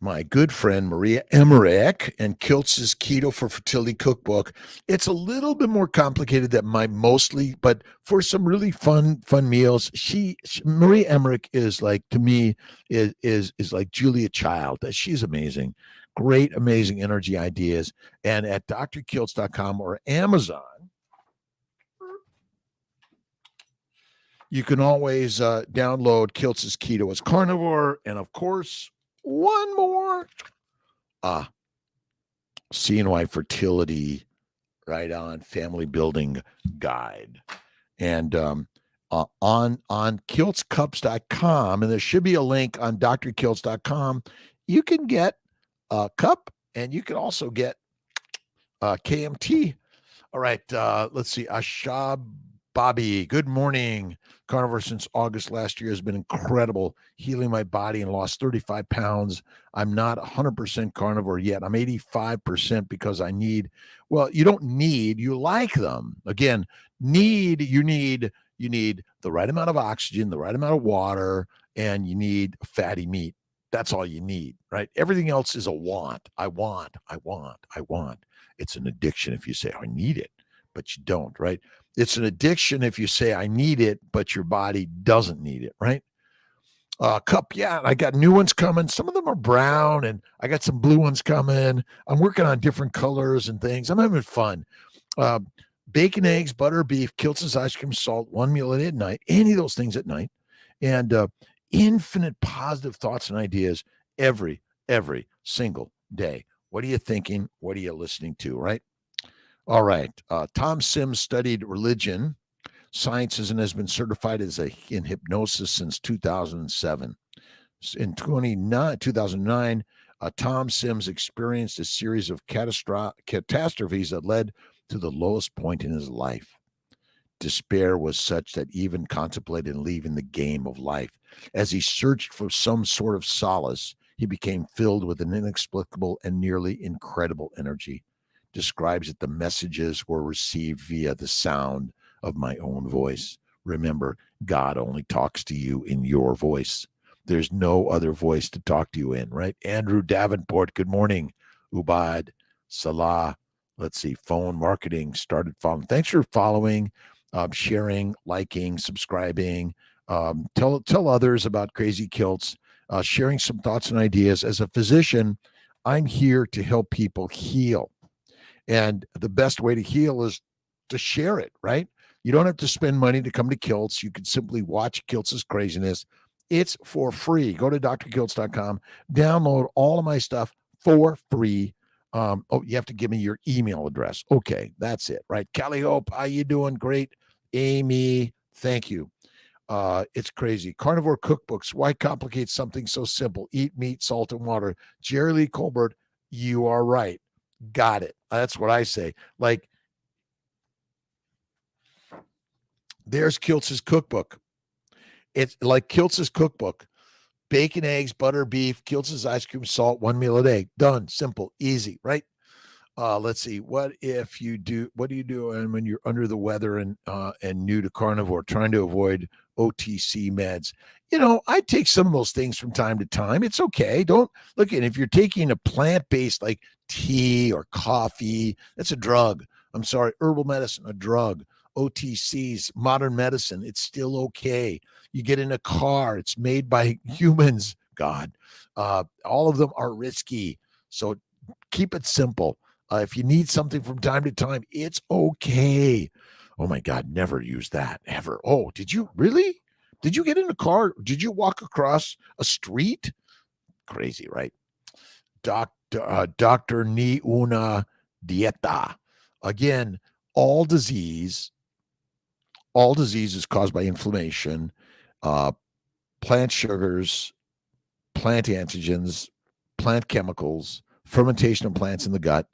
my good friend Maria Emmerich and Kiltz's Keto for Fertility cookbook. It's a little bit more complicated than my mostly, but for some really fun meals, Maria Emmerich is like, to me, is like Julia Child. She's amazing. Great, amazing energy ideas. And at drkiltz.com or Amazon, you can always download Kiltz's Keto as Carnivore. And of course, one more. CNY Fertility, right on family building guide. And on kiltzcups.com, and there should be a link on drkiltz.com, you can get a cup and you can also get KMT. All right, let's see. Ashab Bobby, good morning. Carnivore since August last year has been incredible, healing my body and lost 35 pounds. I'm not 100% carnivore yet. I'm 85% because I need, well, you don't need, you like them. Again, you need the right amount of oxygen, the right amount of water, and you need fatty meat. That's all you need, right? Everything else is a want. I want. It's an addiction if you say, I need it, but you don't, right? It's an addiction if you say, I need it, but your body doesn't need it, right? Cup, yeah, I got new ones coming. Some of them are brown, and I got some blue ones coming. I'm working on different colors and things. I'm having fun. Bacon, eggs, butter, beef, Kiltz's ice cream, salt, one meal at night, any of those things at night, and infinite positive thoughts and ideas every single day. What are you thinking? What are you listening to, right? All right. Tom Sims studied religion, sciences, and has been certified in hypnosis since 2007. In 2009, Tom Sims experienced a series of catastrophes that led to the lowest point in his life. Despair was such that even contemplated leaving the game of life. As he searched for some sort of solace, he became filled with an inexplicable and nearly incredible energy. Describes that the messages were received via the sound of my own voice. Remember, God only talks to you in your voice. There's no other voice to talk to you in, right? Andrew Davenport, good morning. Ubad, Salah, let's see, phone marketing started following. Thanks for following, sharing, liking, subscribing. Tell others about Crazy Kiltz, sharing some thoughts and ideas. As a physician, I'm here to help people heal. And the best way to heal is to share it, right? You don't have to spend money to come to Kiltz. You can simply watch Kiltz's craziness. It's for free. Go to drkiltz.com, download all of my stuff for free. You have to give me your email address. Okay, that's it, right? Callie Hope, how you doing? Great. Amy, Thank you. It's crazy. Carnivore cookbooks. Why complicate something so simple? Eat meat, salt, and water. Jerry Lee Colbert, you are right. Got it. That's what I say. Like, there's Kiltz's cookbook. It's like Kiltz's cookbook. Bacon, eggs, butter, beef, Kiltz's ice cream, salt, 1 meal a day. Done. Simple. Easy, right? Let's see. What do you do when you're under the weather and new to carnivore, trying to avoid OTC meds? I take some of those things from time to time. It's okay. Don't look at if you're taking a plant-based like tea or coffee, that's a drug. I'm sorry, herbal medicine, a drug. OTCs, modern medicine, it's still okay. You get in a car, it's made by humans. God, all of them are risky. So keep it simple. If you need something from time to time, it's okay. Oh my God, never use that ever. Oh, did you really? Did you get in a car? Did you walk across a street? Crazy, right? Doctor Ni Una Dieta. Again, all disease is caused by inflammation, plant sugars, plant antigens, plant chemicals, fermentation of plants in the gut,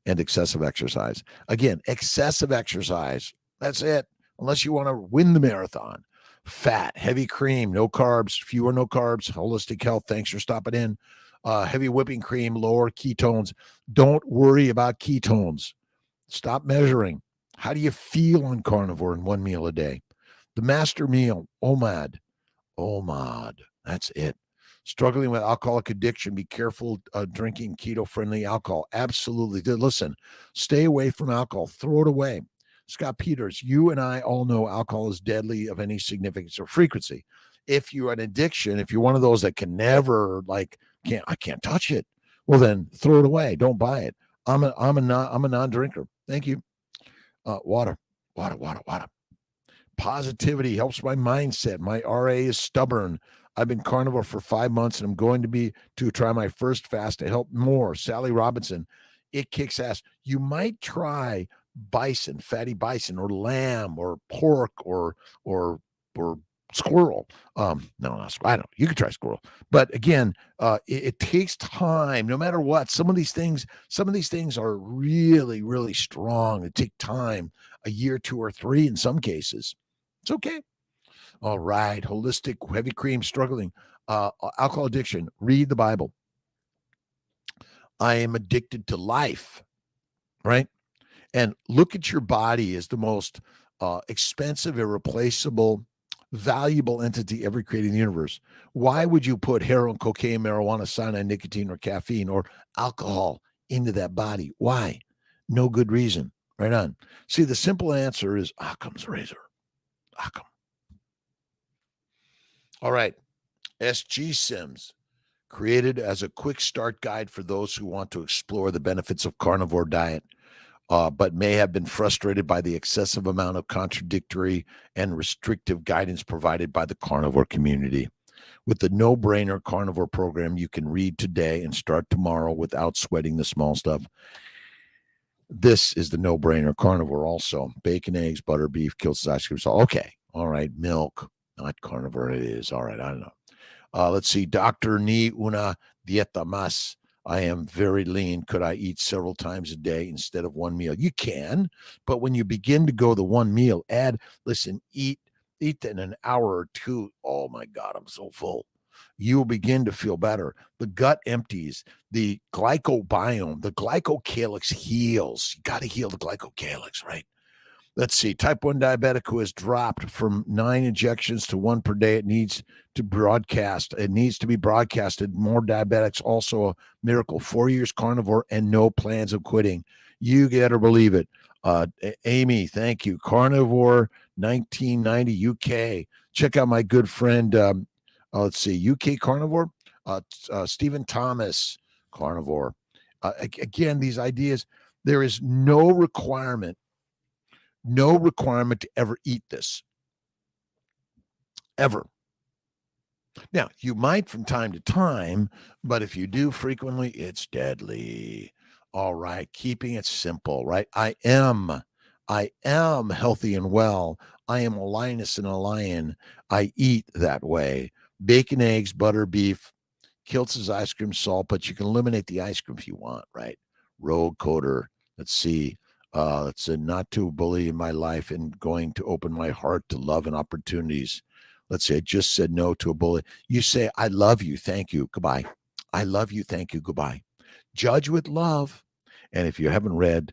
and excessive exercise. Again, excessive exercise. That's it. Unless you want to win the marathon. Fat, heavy cream, no carbs, fewer no carbs, holistic health. Thanks for stopping in. Heavy whipping cream, lower ketones. Don't worry about ketones. Stop measuring. How do you feel on carnivore in 1 meal a day? The master meal, OMAD. That's it. Struggling with alcoholic addiction, be careful drinking keto-friendly alcohol. Absolutely. Listen, stay away from alcohol. Throw it away. Scott Peters, you and I all know alcohol is deadly of any significance or frequency. If you're an addiction, if you're one of those that can never, I can't touch it, well then throw it away. Don't buy it. I'm a non-drinker. Thank you. Water. Positivity helps my mindset. My RA is stubborn. I've been carnivore for 5 months and I'm going to try my first fast to help more. Sally Robinson, it kicks ass. You might try bison, fatty bison, or lamb, or pork, or squirrel. No, not I don't know. You could try squirrel, but again, it takes time. No matter what, some of these things are really, really strong. It take time, a year, 2 or 3 in some cases. It's okay. All right. Holistic, heavy cream, struggling, alcohol addiction. Read the Bible. I am addicted to life, right? And look at your body as the most expensive, irreplaceable, valuable entity ever created in the universe. Why would you put heroin, cocaine, marijuana, cyanide, nicotine, or caffeine, or alcohol into that body? Why? No good reason. Right on. See, the simple answer is Occam's razor. Occam. All right. SG Sims, created as a quick start guide for those who want to explore the benefits of carnivore diet, but may have been frustrated by the excessive amount of contradictory and restrictive guidance provided by the carnivore community. With the no-brainer carnivore program, you can read today and start tomorrow without sweating the small stuff. This is the no-brainer carnivore also. Bacon, eggs, butter, beef, Kiltz's ice cream, salt. Okay. All right. Milk, not carnivore. It is. All right. I don't know. Let's see. Dr. Ni Una Dieta Mas. I am very lean. Could I eat several times a day instead of 1 meal? You can, but when you begin to go the 1 meal, eat in an hour or 2. Oh my God, I'm so full. You will begin to feel better. The gut empties, the glycobiome, the glycocalyx heals. You got to heal the glycocalyx, right? Let's see. Type 1 diabetic who has dropped from 9 injections to 1 per day. It needs to broadcast. It needs to be broadcasted. More diabetics, also a miracle. 4 years carnivore and no plans of quitting. You got to believe it. Amy, thank you. Carnivore 1990 UK. Check out my good friend. Let's see. UK Carnivore. Stephen Thomas, Carnivore. Again, these ideas, there is no requirement to ever eat this. Ever. Now, you might from time to time, but if you do frequently, it's deadly. All right. Keeping it simple, right? I am I am healthy and well. I am a lioness and a lion. I eat that way. Bacon, eggs, butter, beef, Kiltz's ice cream, salt, but you can eliminate the ice cream if you want, right? Road coder. Let's see. It's a not to bully in my life and going to open my heart to love and opportunities. Let's say I just said no to a bully. You say, I love you. Thank you. Goodbye. I love you. Thank you. Goodbye. Judge with love. And if you haven't read,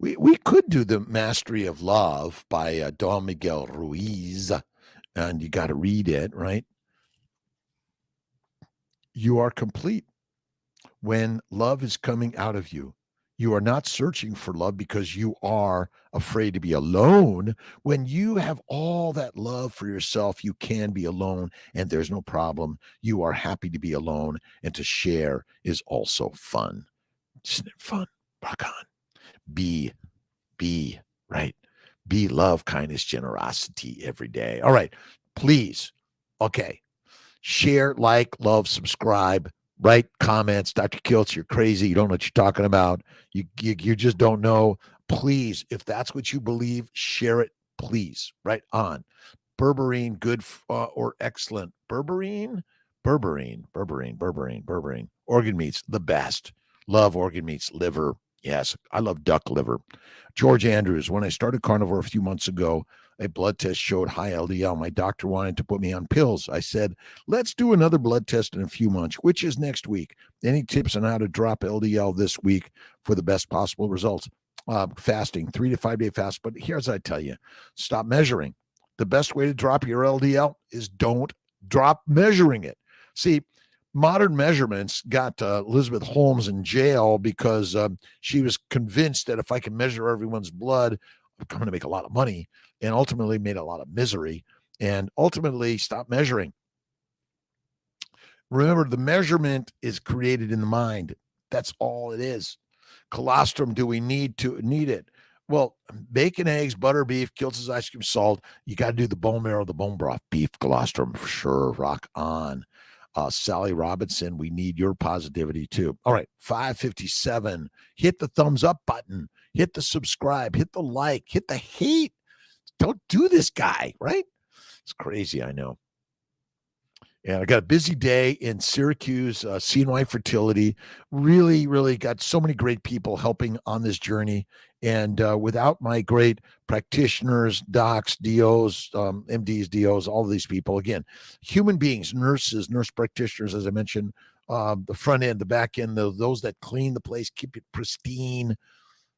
we could do the Mastery of Love by Don Miguel Ruiz, and you got to read it, right? You are complete when love is coming out of you. You are not searching for love because you are afraid to be alone. When you have all that love for yourself, you can be alone and there's no problem. You are happy to be alone, and to share is also fun. Isn't it fun? Rock on. Be, right? Be love, kindness, generosity every day. All right. Please. Okay. Share, like, love, subscribe, write comments. Dr. Kiltz, you're crazy. You don't know what you're talking about. You just don't know. Please, if that's what you believe, share it, please. Right on. Berberine, good or excellent. Berberine. Organ meats, the best. Love organ meats, liver. Yes, I love duck liver. George Andrews, when I started carnivore a few months ago, a blood test showed high LDL. My doctor wanted to put me on pills. I said, let's do another blood test in a few months, which is next week. Any tips on how to drop LDL this week for the best possible results? Fasting, 3 to 5 day fast. But here's what I tell you, stop measuring. The best way to drop your LDL is don't drop measuring it. See, modern measurements got Elizabeth Holmes in jail because she was convinced that if I can measure everyone's blood, I'm going to make a lot of money, and ultimately made a lot of misery, and ultimately stopped measuring. Remember, the measurement is created in the mind. That's all it is. Colostrum, do we need it? Well, bacon, eggs, butter, beef, Kiltz's ice cream, salt. You got to do the bone marrow, the bone broth, beef, colostrum for sure. Rock on. Sally Robinson, we need your positivity too. All right, 557. Hit the thumbs up button. Hit the subscribe. Hit the like. Hit the hate. Don't do this guy, right? It's crazy, I know. And I got a busy day in Syracuse, CNY Fertility. Really, really got so many great people helping on this journey. And without my great practitioners, docs, DOs, MDs, DOs, all of these people, again, human beings, nurses, nurse practitioners, as I mentioned, the front end, the back end, those that clean the place, keep it pristine.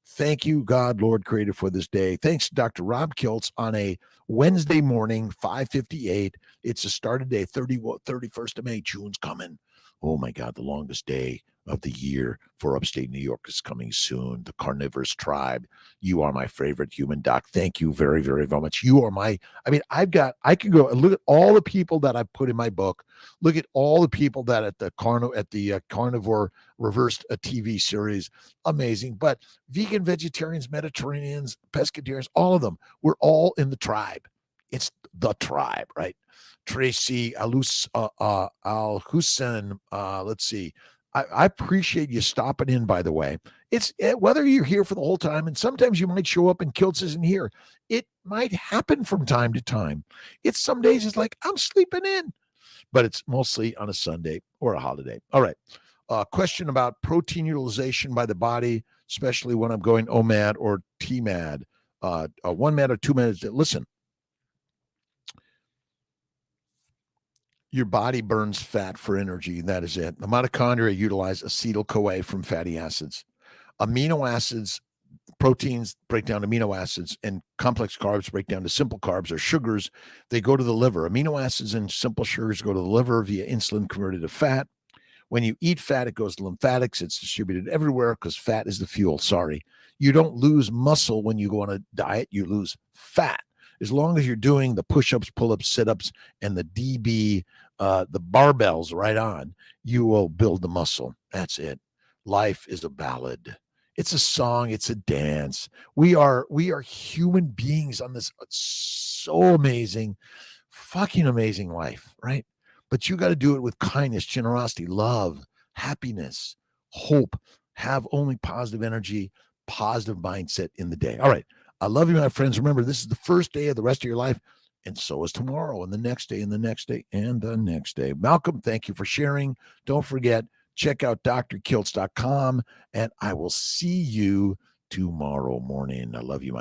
Thank you, God, Lord Creator, for this day. Thanks to Dr. Rob Kiltz on a Wednesday morning, 5:58. It's a started day, 31st of May. June's coming. Oh, my God, the longest day of the year for upstate New York is coming soon. The Carnivorous Tribe. You are my favorite human, Doc. Thank you very, very, very much. You are I can go and look at all the people that I put in my book. Look at all the people that at the Carnivore Reversed a TV series. Amazing. But vegan, vegetarians, Mediterraneans, pescatarians, all of them, we're all in the tribe. It's the tribe, right? Tracy Al-Hussein, let's see. I appreciate you stopping in, by the way. It's whether you're here for the whole time, and sometimes you might show up and Kiltz isn't here. It might happen from time to time. It's some days it's like, I'm sleeping in, but it's mostly on a Sunday or a holiday. All right. Question about protein utilization by the body, especially when I'm going OMAD or TMAD. 1 MAD or 2 MAD. Listen, your body burns fat for energy. That is it. The mitochondria utilize acetyl-CoA from fatty acids. Amino acids, proteins break down amino acids, and complex carbs break down to simple carbs or sugars. They go to the liver. Amino acids and simple sugars go to the liver via insulin converted to fat. When you eat fat, it goes to lymphatics. It's distributed everywhere because fat is the fuel. Sorry. You don't lose muscle when you go on a diet. You lose fat. As long as you're doing the push-ups, pull-ups, sit-ups, and the DB, the barbells right on, you will build the muscle. That's it. Life is a ballad. It's a song. It's a dance. We are human beings on this so amazing, fucking amazing life, right? But you got to do it with kindness, generosity, love, happiness, hope. have only positive energy, positive mindset in the day. All right. I love you, my friends. Remember, this is the first day of the rest of your life, and so is tomorrow, and the next day, and the next day, and the next day. Malcolm, thank you for sharing. Don't forget, check out drkiltz.com, and I will see you tomorrow morning. I love you, my